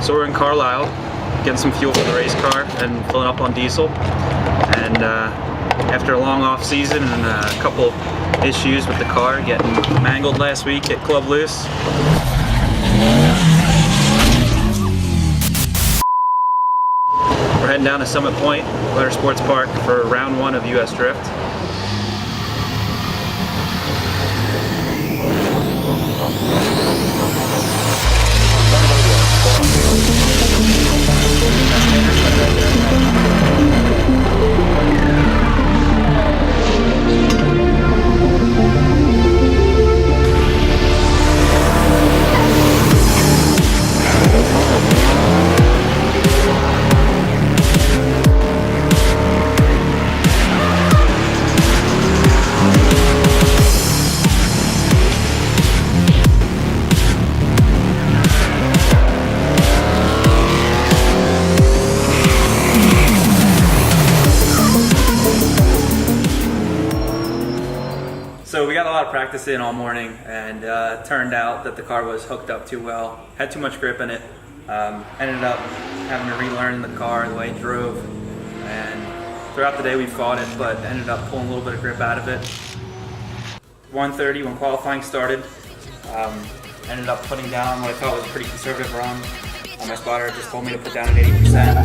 So we're in Carlisle, getting some fuel for the race car and filling up on diesel. And after a long off season and a couple issues with the car, getting mangled last week at Club Loose. We're heading down to Summit Point Motorsports Park for round 1 of US Drift. So we got a lot of practice in all morning, and turned out that the car was hooked up too well, had too much grip in it. Ended up having to relearn the car, the way it drove, and throughout the day we fought it, but ended up pulling a little bit of grip out of it. 1:30 when qualifying started, ended up putting down what I thought was a pretty conservative run. My spotter just told me to put down an 80%.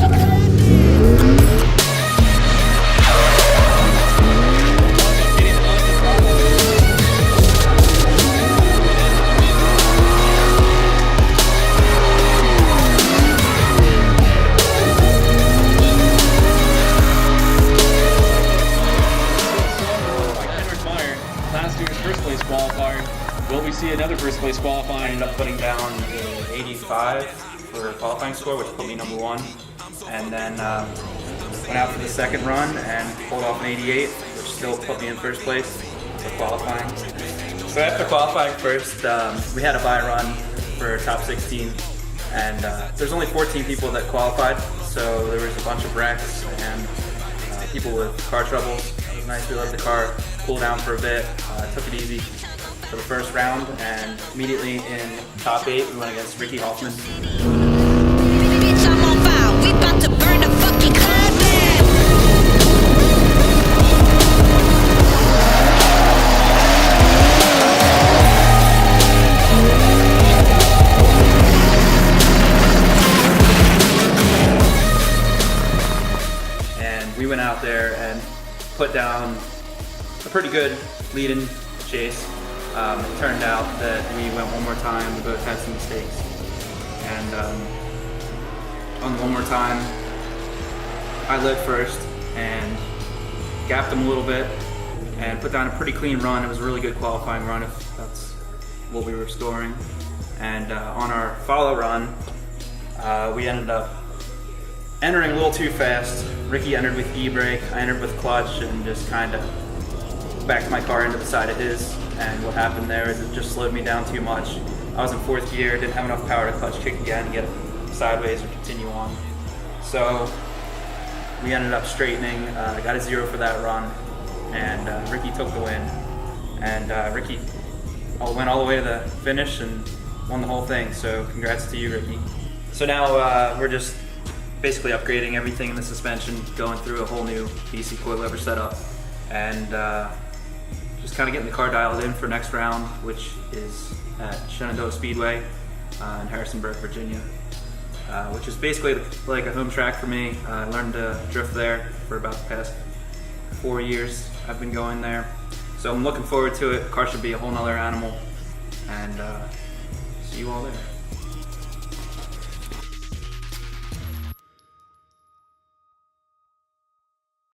Last year's first place qualifier. Will we see another first place qualifying? Ended up putting down 85 for qualifying score, which put me number 1. And then went out for the second run and pulled off an 88, which still put me in first place for qualifying. So after qualifying first, we had a bye run for top 16. And there's only 14 people that qualified, so there was a bunch of wrecks and people with car troubles. It was nice. We let the car cool down for a bit, took it easy for the first round, and immediately in top 8 we went against Ricky Hoffman. Bitch, I'm on fire. We about to burn the fucking club down. And we went out there and put down a pretty good lead-in chase. It turned out that we went one more time. We both had some mistakes, and on the one more time, I led first and gapped him a little bit and put down a pretty clean run. It was a really good qualifying run, if that's what we were scoring. And on our follow run, we ended up entering a little too fast. Ricky entered with e-brake, I entered with clutch, and just kind of backed my car into the side of his. And what happened there is it just slowed me down too much. I was in 4th gear, didn't have enough power to clutch kick again and get it sideways or continue on. So we ended up straightening, got a 0 for that run, and Ricky took the win. And Ricky went all the way to the finish and won the whole thing, so congrats to you, Ricky. So now we're just basically upgrading everything in the suspension, going through a whole new DC coilover setup, and just kind of getting the car dialed in for next round, which is at Shenandoah Speedway in Harrisonburg, Virginia, which is basically like a home track for me. I learned to drift there for about the past 4 years. I've been going there, so I'm looking forward to it. The car should be a whole nother animal, and see you all there.